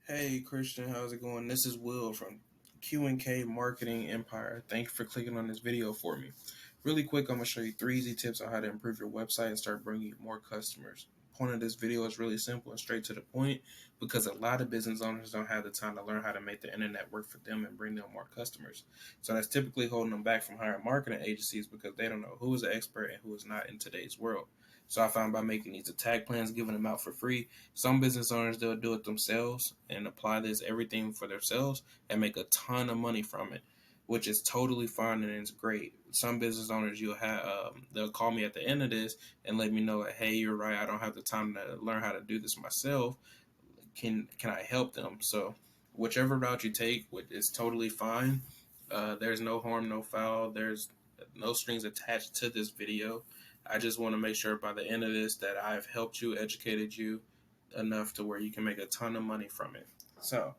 Hey Christian, how's it going? This is Will from Q&K Marketing Empire. Thank you for clicking on this video for me. Really quick, I'm going to show you 3 easy tips on how to improve your website and start bringing you more customers. The point of this video is really simple and straight to the point because a lot of business owners don't have the time to learn how to make the internet work for them and bring them more customers. So that's typically holding them back from hiring marketing agencies because they don't know who is an expert and who is not in today's world. So I found by making these attack plans, giving them out for free, some business owners, they'll do it themselves and apply this everything for themselves and make a ton of money from it, which is totally fine and it's great. Some business owners, you'll have they'll call me at the end of this and let me know that, hey, you're right, I don't have the time to learn how to do this myself. Can I help them? So whichever route you take, is totally fine. There's no harm, no foul. There's no strings attached to this video. I just want to make sure by the end of this that I've helped you, educated you enough to where you can make a ton of money from it. So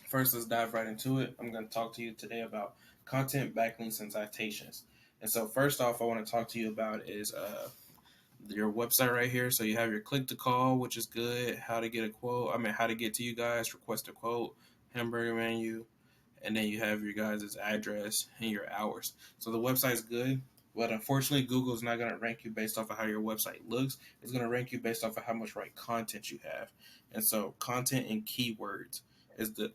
first, let's dive right into it. I'm going to talk to you today about content, backlinks, and citations. And so first off, I want to talk to you about is your website right here. So you have your click to call, which is good. How to get a quote. How to get to you guys, request a quote, hamburger menu, and then you have your guys' address and your hours. So the website's good, but unfortunately, Google is not going to rank you based off of how your website looks. It's going to rank you based off of how much right content you have. And so content and keywords is the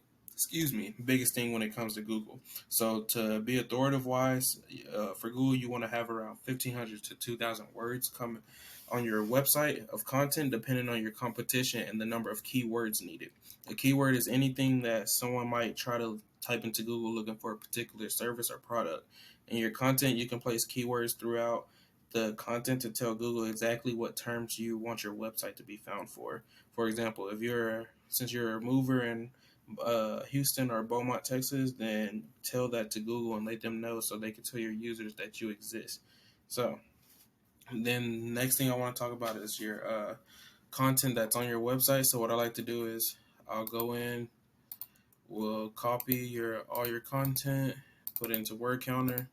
biggest thing when it comes to Google. So to be authoritative wise, for Google, you want to have around 1,500 to 2,000 words coming on your website of content, depending on your competition and the number of keywords needed. A keyword is anything that someone might try to type into Google looking for a particular service or product. In your content, you can place keywords throughout the content to tell Google exactly what terms you want your website to be found for. For example, since you're a mover in Houston or Beaumont, Texas, then tell that to Google and let them know so they can tell your users that you exist. So then next thing I want to talk about is your content that's on your website. So what I like to do is I'll go in, we'll copy all your content, put it into word counter.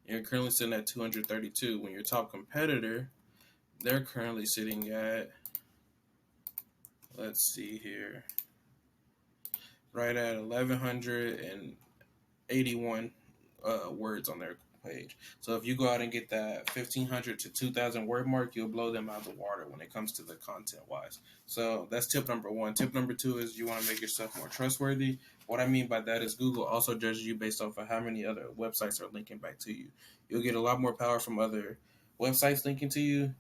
You're currently sitting at 232. When your top competitor, they're currently sitting at, let's see here, right at 1,181 words on their page. So if you go out and get that 1,500 to 2,000 word mark, you'll blow them out of the water when it comes to the content wise. So that's tip number 1. Tip number 2 is you want to make yourself more trustworthy. What I mean by that is Google also judges you based off of how many other websites are linking back to you. You'll get a lot more power from other websites linking to you,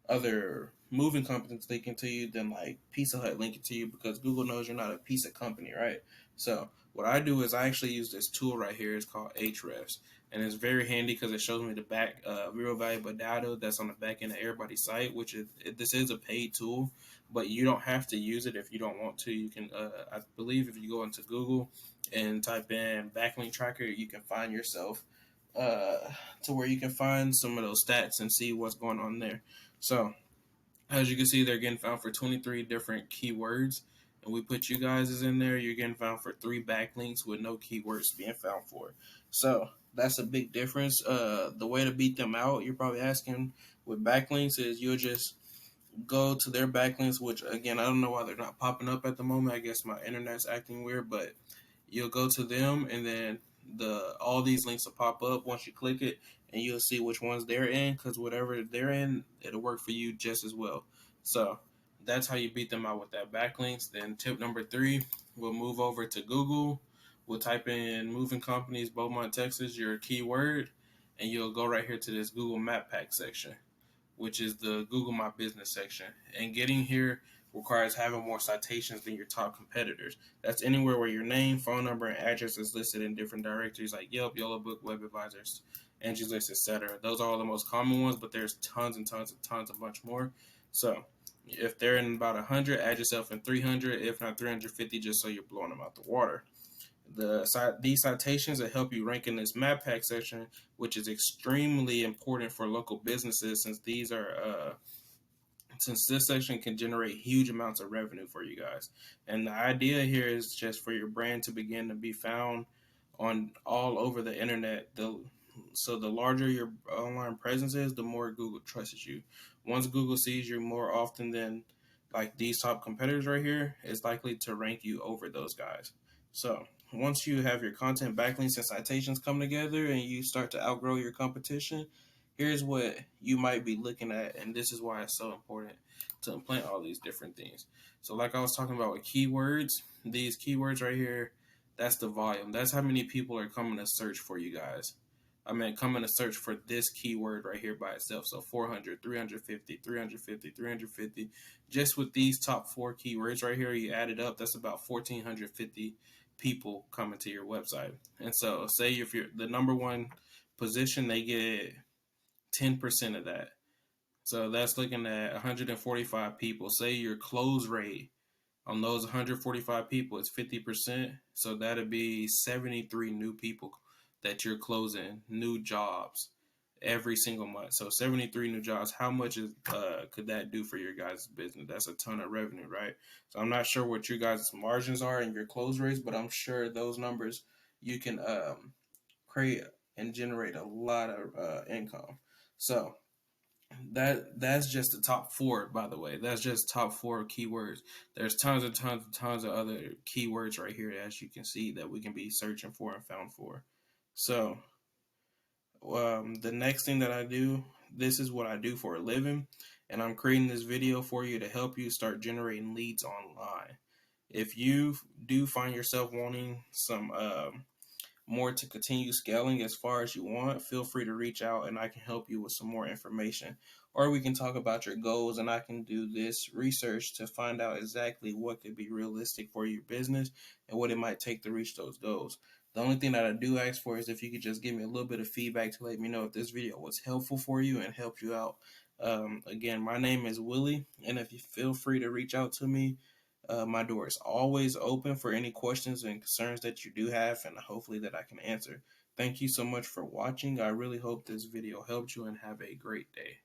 other moving companies linking to you than like Pizza Hut linking to you, because Google knows you're not a pizza company, right? So what I do is I actually use this tool right here. It's called Ahrefs, and it's very handy because it shows me the back real valuable data that's on the back end of everybody's site. This is a paid tool, but you don't have to use it if you don't want to. You can, I believe, if you go into Google and type in backlink tracker, you can find yourself to where you can find some of those stats and see what's going on there. So as you can see, they're getting found for 23 different keywords, and we put you guys in there. You're getting found for 3 backlinks with no keywords being found for. So that's a big difference. The way to beat them out, you're probably asking, with backlinks is you'll just go to their backlinks, which again, I don't know why they're not popping up at the moment. I guess my internet's acting weird, but you'll go to them and then all these links will pop up once you click it, and you'll see which ones they're in, because whatever they're in, it'll work for you just as well. So that's how you beat them out with that backlinks. Then tip number 3, we'll move over to Google. We'll type in moving companies, Beaumont, Texas, your keyword, and you'll go right here to this Google Map Pack section, which is the Google My Business section. And getting here requires having more citations than your top competitors. That's anywhere where your name, phone number, and address is listed in different directories like Yelp, Yellow Book, Web Advisors, Angie's List, etc. Those are all the most common ones, but there's tons and tons and tons of much more. So if they're in about 100, add yourself in 300, if not 350, just so you're blowing them out the water. These citations will help you rank in this map pack section, which is extremely important for local businesses, since this section can generate huge amounts of revenue for you guys. And the idea here is just for your brand to begin to be found on all over the internet. So the larger your online presence is, the more Google trusts you. Once Google sees you more often than like these top competitors right here, is likely to rank you over those guys. So once you have your content backlinks and citations come together and you start to outgrow your competition, here's what you might be looking at, and this is why it's so important to implant all these different things. So like I was talking about with keywords, these keywords right here, that's the volume. That's how many people are coming to search for you guys. I mean, coming to search for this keyword right here by itself. So 400, 350, 350, 350. Just with these top 4 keywords right here, you add it up, that's about 1,450 people coming to your website. And so say if you're the number one position, they get 10% of that. So that's looking at 145 people. Say your close rate on those 145 people is 50%. So that'd be 73 new people that you're closing, new jobs every single month. So 73 new jobs. How much could that do for your guys' business? That's a ton of revenue, right? So I'm not sure what your guys' margins are and your close rates, but I'm sure those numbers you can create and generate a lot of income. So that's just the top 4, by the way. That's just top 4 keywords. There's tons of other keywords right here, as you can see, that we can be searching for and found for. So the next thing that I do, this is what I do for a living, and I'm creating this video for you to help you start generating leads online. If you do find yourself wanting some more to continue scaling as far as you want, feel free to reach out and I can help you with some more information. Or we can talk about your goals and I can do this research to find out exactly what could be realistic for your business and what it might take to reach those goals. The only thing that I do ask for is if you could just give me a little bit of feedback to let me know if this video was helpful for you and helped you out. Again, my name is Willie, and if you feel free to reach out to me, my door is always open for any questions and concerns that you do have, and hopefully that I can answer. Thank you so much for watching. I really hope this video helped you and have a great day.